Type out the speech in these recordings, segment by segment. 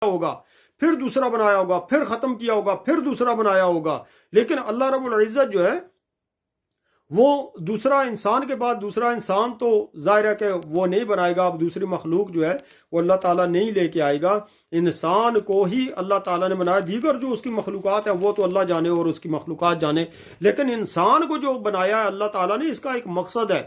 होगा, फिर दूसरा बनाया होगा, फिर खत्म किया होगा, फिर दूसरा बनाया होगा। लेकिन अल्लाह रब्बुल इज्जत जो है वो दूसरा इंसान के बाद दूसरा इंसान तो जाहिर है कि वो नहीं बनाएगा। अब दूसरी मखलूक जो है वो अल्लाह ताला नहीं लेके आएगा, इंसान को ही अल्लाह ताला ने बनाया। दीगर जो उसकी मखलूक़ात है वो तो अल्लाह जाने और उसकी मखलूक़ात जाने, लेकिन इंसान को जो बनाया है अल्लाह ताला ने, इसका एक मकसद है।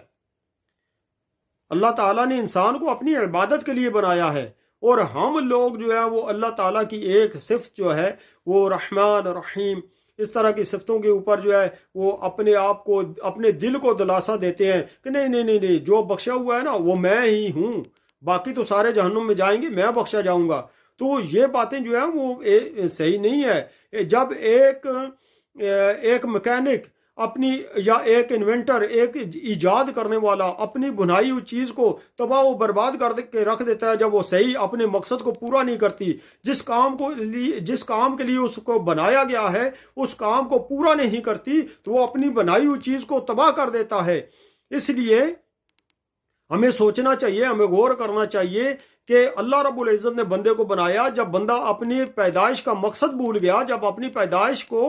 अल्लाह ताला ने इंसान को अपनी इबादत के लिए बनाया है, और हम लोग जो है वो अल्लाह ताला की एक सिफ्त जो है वो रहमान रहीम, इस तरह की सिफ्तों के ऊपर जो है वो अपने आप को, अपने दिल को दिलासा देते हैं कि नहीं नहीं नहीं नहीं, जो बख्शा हुआ है ना वो मैं ही हूँ, बाकी तो सारे जहन्नुम में जाएंगे, मैं बख्शा जाऊंगा। तो ये बातें जो है वो सही नहीं है। जब एक मैकेनिक अपनी, या एक इन्वेंटर, एक इजाद करने वाला अपनी बुनाई हुई चीज को तबाह व बर्बाद कर के रख देता है, जब वो सही अपने मकसद को पूरा नहीं करती, जिस काम के लिए उसको बनाया गया है उस काम को पूरा नहीं करती, तो वो अपनी बनाई हुई चीज को तबाह कर देता है। इसलिए हमें सोचना चाहिए, हमें गौर करना चाहिए कि अल्लाह रब्बुल इज़्ज़त ने बंदे को बनाया। जब बंदा अपनी पैदाइश का मकसद भूल गया, जब अपनी पैदाइश को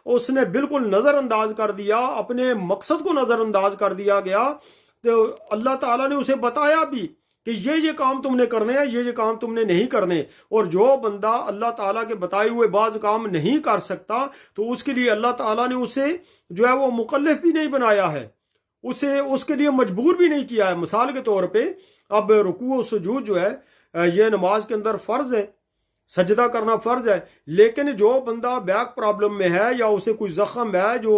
उसने बिल्कुल नज़रअंदाज कर दिया, अपने मकसद को नज़रअंदाज कर दिया गया, तो अल्लाह ताला ने उसे बताया भी कि ये काम तुमने करने हैं, ये काम तुमने नहीं करने। और जो बंदा अल्लाह ताला के बताए हुए बाज काम नहीं कर सकता, तो उसके लिए अल्लाह ताला ने उसे जो है वो मुकल्लफ भी नहीं बनाया है, उसे उसके लिए मजबूर भी नहीं किया है। मिसाल के तौर पे अब रुकू और सुजूद जो है ये नमाज के अंदर फ़र्ज है, सजदा करना फ़र्ज है, लेकिन जो बंदा बैक प्रॉब्लम में है या उसे कोई ज़ख्म है जो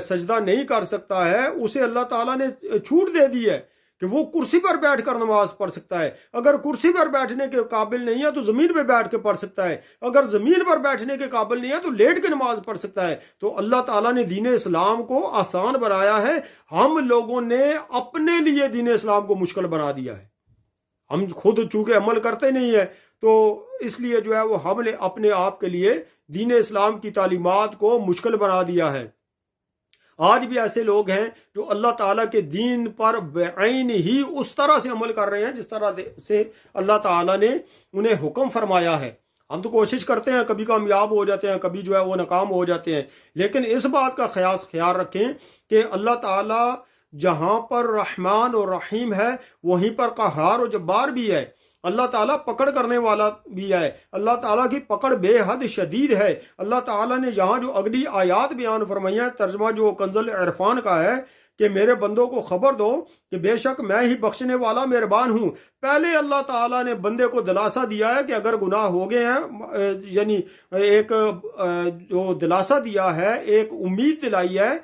सजदा नहीं कर सकता है, उसे अल्लाह ताला ने छूट दे दी है कि वो कुर्सी पर बैठ कर नमाज पढ़ सकता है। अगर कुर्सी पर बैठने के काबिल नहीं है तो ज़मीन पर बैठ के पढ़ सकता है, अगर ज़मीन पर बैठने के काबिल नहीं है तो लेट के नमाज पढ़ सकता है। तो अल्लाह ताला ने दीन इस्लाम को आसान बनाया है, हम लोगों ने अपने लिए दीन इस्लाम को मुश्किल बना दिया है। हम खुद चूंकि अमल करते नहीं है, तो इसलिए जो है वो हमने अपने आप के लिए दीन इस्लाम की तालीमात को मुश्किल बना दिया है। आज भी ऐसे लोग हैं जो अल्लाह ताला के दीन पर बेअइन ही उस तरह से अमल कर रहे हैं जिस तरह से अल्लाह ताला ने उन्हें हुक्म फरमाया है। हम तो कोशिश करते हैं, कभी कामयाब हो जाते हैं, कभी जो है वो नाकाम हो जाते हैं, लेकिन इस बात का ख्याल रखें कि अल्लाह ताला जहां पर रहमान और रहीम है वहीं पर कहार और जब्बार भी है। अल्लाह ताला पकड़ करने वाला भी है, अल्लाह ताला की पकड़ बेहद शदीद है। अल्लाह ताला ने यहाँ जो अगली आयात बयान फरमाई है, तर्जमा जो कंज़ुल इरफान का है कि मेरे बंदों को खबर दो कि बेशक मैं ही बख्शने वाला मेहरबान हूँ। पहले अल्लाह ताला ने बंदे को दिलासा दिया है कि अगर गुनाह हो गए हैं, यानी एक जो दिलासा दिया है, एक उम्मीद दिलाई है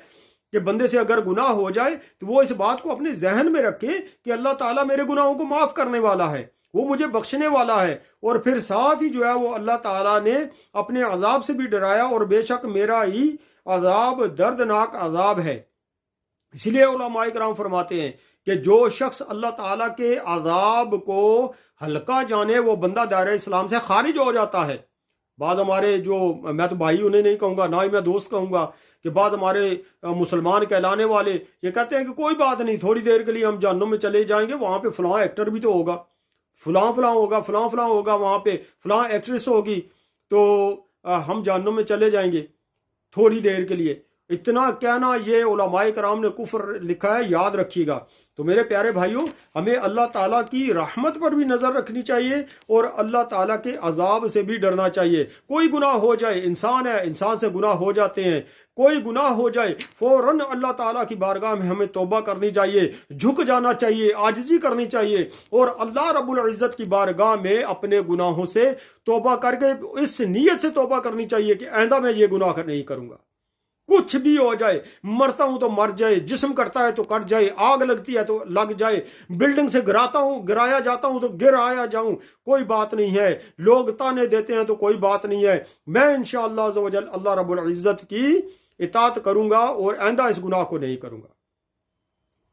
कि बंदे से अगर गुनाह हो जाए तो वो इस बात को अपने जहन में रखे कि अल्लाह ताला मेरे गुनाहों को माफ़ करने वाला है, वो मुझे बख्शने वाला है। और फिर साथ ही जो है वो अल्लाह ताला ने अपने अजाब से भी डराया, और बेशक मेरा ही अजाब दर्दनाक अजाब है। इसलिए उलमाए किराम फरमाते हैं कि जो शख्स अल्लाह ताला के अजाब को हल्का जाने, वो बंदा दायरा इस्लाम से खारिज हो जाता है। बाद हमारे जो, मैं तो भाई उन्हें नहीं कहूँगा, ना ही मैं दोस्त कहूँगा, कि बाद हमारे मुसलमान कहलाने वाले ये कहते हैं कि कोई बात नहीं, थोड़ी देर के लिए हम जहन्नुम में चले जाएंगे, वहाँ पे फलां एक्टर भी तो होगा, फलां फलां होगा, फलां फलां होगा, वहाँ पे फलां एक्ट्रेस होगी, तो हम जहन्नुम में चले जाएंगे थोड़ी देर के लिए। इतना कहना ये उलमाए कराम ने कुफ्र लिखा है, याद रखिएगा। तो मेरे प्यारे भाइयों, हमें अल्लाह ताला की रहमत पर भी नज़र रखनी चाहिए और अल्लाह ताला के अजाब से भी डरना चाहिए। कोई गुनाह हो जाए, इंसान है, इंसान से गुनाह हो जाते हैं, कोई गुनाह हो जाए फौरन अल्लाह ताला की बारगाह में हमें तौबा करनी चाहिए, झुक जाना चाहिए, आजिज़ी करनी चाहिए, और अल्लाह रब्बुल इज़्ज़त की बारगाह में अपने गुनाहों से तौबा करके इस नीयत से तौबा करनी चाहिए कि आइंदा मैं ये गुनाह नहीं करूँगा। कुछ भी हो जाए, मरता हूं तो मर जाए, जिस्म करता है तो कट जाए, आग लगती है तो लग जाए, बिल्डिंग से गिराया जाता हूं तो गिर आया जाऊं, कोई बात नहीं है, लोग ताने देते हैं तो कोई बात नहीं है, मैं इंशाअल्लाह अज़्ज़ व जल अल्लाह रब्बुल इज़्ज़त की इताअत करूंगा और आइंदा इस गुनाह को नहीं करूंगा।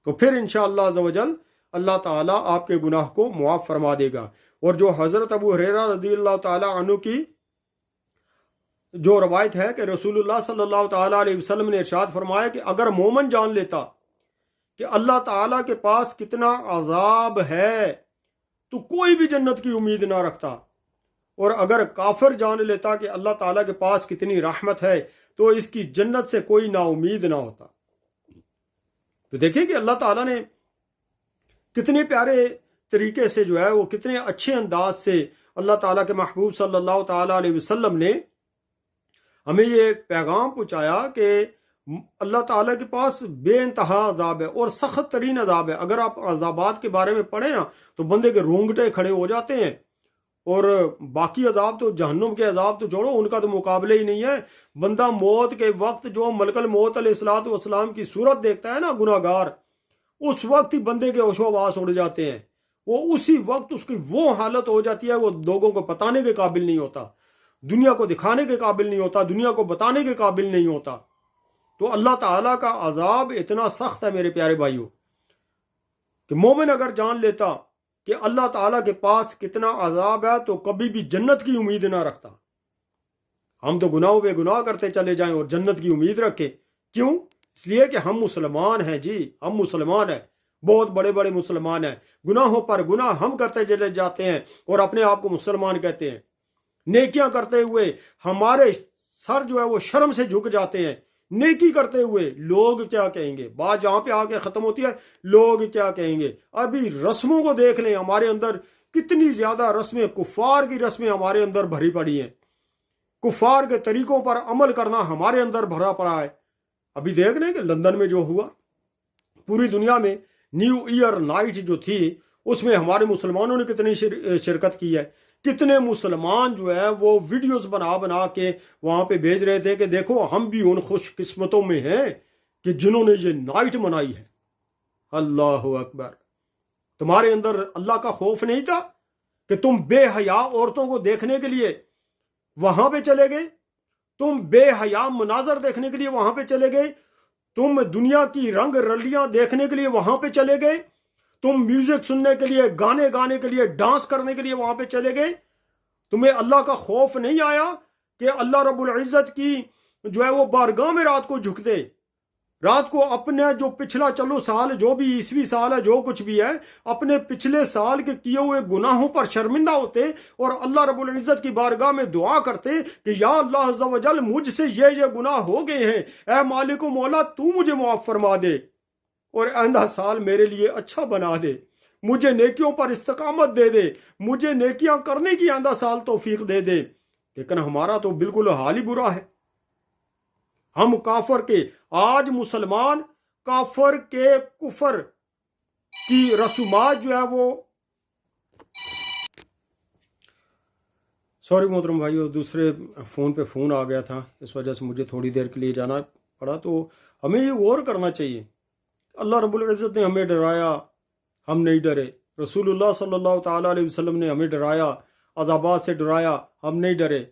तो फिर इंशाअल्लाह अज़्ज़ व जल अल्लाह ताला आपके गुनाह को मुआफ़ फरमा देगा। और जो हज़रत अबू हुरैरा रज़ियल्लाहु ताला अन्हु की जो रवायत है कि रसूलुल्लाह सल्लल्लाहु ताला अलैहि वसल्लम ने इरशाद फरमाया कि अगर मोमन जान लेता कि अल्लाह ताला के पास कितना अजाब है तो कोई भी जन्नत की उम्मीद ना रखता, और अगर काफिर जान लेता कि अल्लाह ताला के पास कितनी रहमत है तो इसकी जन्नत से कोई नाउमीद ना होता। तो देखिए कि अल्लाह ताला ने कितने प्यारे तरीके से जो है वो कितने अच्छे अंदाज से अल्लाह ताला के महबूब सल्लल्लाहु ताला अलैहि वसल्लम ने हमें ये पैगाम पहुँचाया कि अल्लाह ताला के पास बेइंतहा अजाब है और सख्त तरीन अजाब है। अगर आप अजाबात के बारे में पढ़े ना तो बंदे के रोंगटे खड़े हो जाते हैं। और बाकी अजाब तो जहन्नुम के अजाब तो जोड़ो, उनका तो मुकाबले ही नहीं है। बंदा मौत के वक्त जो मलकल मौत अलैहिस्सलातु वस्सलाम की सूरत देखता है ना गुनाहगार, उस वक्त ही बंदे के होशोवास उड़ जाते हैं। वो उसी वक्त उसकी वो हालत हो जाती है, वो लोगों को बताने के काबिल नहीं होता, दुनिया को दिखाने के काबिल नहीं होता, दुनिया को बताने के काबिल नहीं होता। तो अल्लाह ताला का अजाब इतना सख्त है मेरे प्यारे भाइयों कि मोमिन अगर जान लेता कि अल्लाह ताला के पास कितना अजाब है तो कभी भी जन्नत की उम्मीद ना रखता। हम तो गुनाहों पे गुनाह करते चले जाएं और जन्नत की उम्मीद रखें। क्यों? इसलिए कि हम मुसलमान हैं जी, हम मुसलमान हैं, बहुत बड़े बड़े मुसलमान हैं। गुनाहों पर गुनाह हम करते चले जाते हैं और अपने आप को मुसलमान कहते हैं। नेकियां करते हुए हमारे सर जो है वो शर्म से झुक जाते हैं। नेकी करते हुए लोग क्या कहेंगे, बात जहां पे आके खत्म होती है, लोग क्या कहेंगे। अभी रस्मों को देख लें, हमारे अंदर कितनी ज्यादा रस्में, कुफार की रस्में हमारे अंदर भरी पड़ी हैं। कुफार के तरीकों पर अमल करना हमारे अंदर भरा पड़ा है। अभी देख रहे हैं कि लंदन में जो हुआ, पूरी दुनिया में न्यू ईयर नाइट जो थी उसमें हमारे मुसलमानों ने कितनी शिरकत की है। कितने मुसलमान जो है वो वीडियोस बना बना के वहां पे भेज रहे थे कि देखो हम भी उन खुशकिस्मतों में हैं कि जिन्होंने ये नाइट मनाई है। अल्लाह अकबर। तुम्हारे अंदर अल्लाह का खौफ नहीं था कि तुम बेहया औरतों को देखने के लिए वहां पे चले गए, तुम बेहया मनाजर देखने के लिए वहां पे चले गए, तुम दुनिया की रंग रलियां देखने के लिए वहां पे चले गए, तुम म्यूजिक सुनने के लिए, गाने गाने के लिए, डांस करने के लिए वहां पे चले गए। तुम्हें अल्लाह का खौफ नहीं आया कि अल्लाह रब्बुल इज्जत की जो है वो बारगाह में रात को झुक दे, रात को अपने जो पिछला चलो साल, जो भी ईसवी साल है, जो कुछ भी है, अपने पिछले साल के किए हुए गुनाहों पर शर्मिंदा होते और अल्लाह रब्बुल इज्जत की बारगाह में दुआ करते कि या अल्लाह अज़्ज़ा वजल मुझसे ये गुनाह हो गए हैं, ऐ मालिक मौला तू मुझे माफ फरमा दे और आइंदा साल मेरे लिए अच्छा बना दे, मुझे नेकियों पर इस्तकामत दे दे, मुझे नेकियां करने की आइंदा साल तौफीक दे दे। लेकिन हमारा तो बिल्कुल हाल ही बुरा है। हम काफर के, आज मुसलमान काफर के कुफर की रसूमात जो है वो, सॉरी मोहतरम भाइयों, दूसरे फोन पे फोन आ गया था, इस वजह से मुझे थोड़ी देर के लिए जाना पड़ा। तो हमें ये गौर करना चाहिए, अल्लाह रब्बुल इज़्ज़त ने हमें डराया, हम नहीं डरे। रसूलुल्लाह सल्लल्लाहु ताला अलैहि वसल्लम ने हमें डराया, अज़ाबात से डराया, हम नहीं डरे।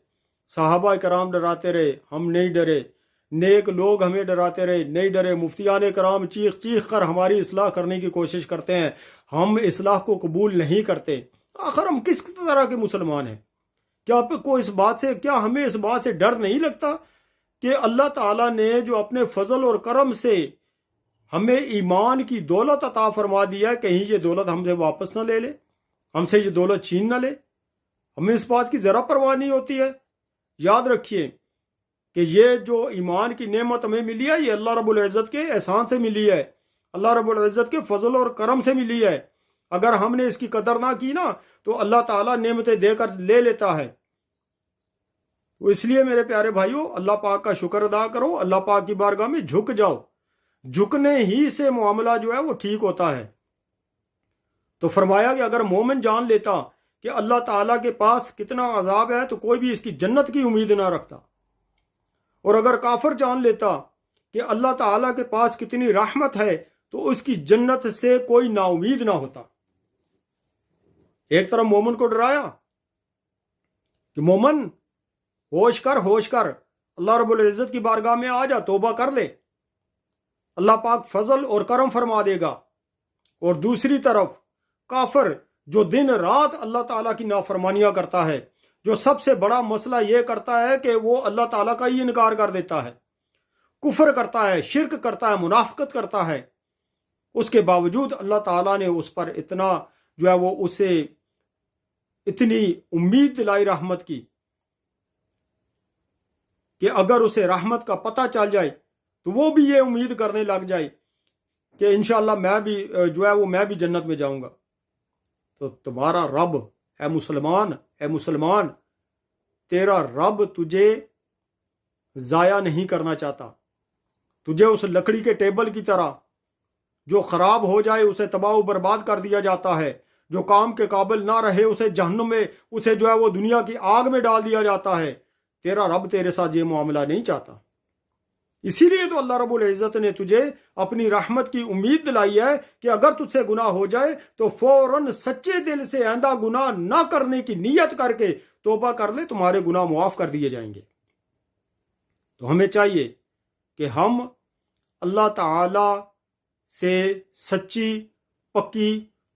सहाबा कराम डराते रहे, हम नहीं डरे। नेक लोग हमें डराते रहे, नहीं डरे। मुफ्तियान कराम चीख चीख कर हमारी इस्लाह करने की कोशिश करते हैं, हम इस्लाह को कबूल नहीं करते। आखिर हम किस तरह के मुसलमान हैं? क्या आपको इस बात से, क्या हमें इस बात से डर नहीं लगता कि अल्लाह ताला ने जो अपने फजल और करम से हमें ईमान की दौलत अता फरमा दिया, कहीं ये दौलत हमसे वापस ना ले ले, हमसे ये दौलत छीन ना ले। हमें इस बात की जरा परवाह नहीं होती है। याद रखिए कि ये जो ईमान की नेमत हमें मिली है, ये अल्लाह रब्बुल इज़्ज़त के एहसान से मिली है, अल्लाह रब्बुल इज़्ज़त के फजल और करम से मिली है। अगर हमने इसकी कदर ना की ना तो अल्लाह ताला नेमतें देकर ले लेता है। तो इसलिए मेरे प्यारे भाइयों, अल्लाह पाक का शुक्र अदा करो, अल्लाह पाक की बारगाह में झुक जाओ। झुकने ही से मामला जो है वो ठीक होता है। तो फरमाया कि अगर मोमिन जान लेता कि अल्लाह ताला के पास कितना अजाब है तो कोई भी इसकी जन्नत की उम्मीद ना रखता, और अगर काफिर जान लेता कि अल्लाह ताला के पास कितनी रहमत है तो उसकी जन्नत से कोई नाउमीद ना होता। एक तरफ मोमिन को डराया कि मोमिन होश कर, होश कर, अल्लाह रब्बुल इज़्ज़त की बारगाह में आ जा, तौबा कर ले, अल्लाह पाक फजल और करम फरमा देगा। और दूसरी तरफ काफिर जो दिन रात अल्लाह ताला की नाफरमानियां करता है, जो सबसे बड़ा मसला यह करता है कि वो अल्लाह ताला का ही इनकार कर देता है, कुफर करता है, शिरक करता है, मुनाफिकत करता है, उसके बावजूद अल्लाह ताला ने उस पर इतना जो है वो उसे इतनी उम्मीद दिलाई रहमत की कि अगर उसे रहमत का पता चल जाए तो वो भी ये उम्मीद करने लग जाए कि इंशाल्लाह मैं भी जो है वो मैं भी जन्नत में जाऊंगा। तो तुम्हारा रब ए मुसलमान, तेरा रब तुझे ज़ाया नहीं करना चाहता। तुझे उस लकड़ी के टेबल की तरह जो खराब हो जाए उसे तबाह बर्बाद कर दिया जाता है, जो काम के काबिल ना रहे उसे जहन्नुम में, उसे जो है वो दुनिया की आग में डाल दिया जाता है। तेरा रब तेरे साथ ये मामला नहीं चाहता। इसीलिए तो अल्लाह रब्बुल इज़्ज़त ने तुझे अपनी रहमत की उम्मीद दिलाई है कि अगर तुझसे गुनाह हो जाए तो फौरन सच्चे दिल से आइंदा गुनाह ना करने की नीयत करके तौबा कर ले, तुम्हारे गुनाह मुआफ कर दिए जाएंगे। तो हमें चाहिए कि हम अल्लाह ताला से सच्ची पक्की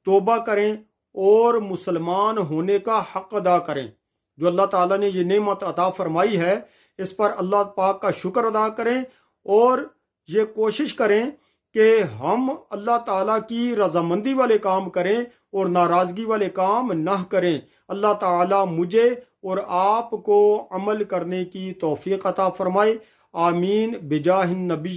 तौबा करें और मुसलमान होने का हक अदा करें। जो अल्लाह ताला ने ये नेमत अता फरमाई है इस पर अल्लाह पाक का शुक्र अदा करें और ये कोशिश करें कि हम अल्लाह ताला की रजामंदी वाले काम करें और नाराज़गी वाले काम ना करें। अल्लाह ताला मुझे और आपको अमल करने की तौफीक अता फरमाए। आमीन बिजाहिन नबी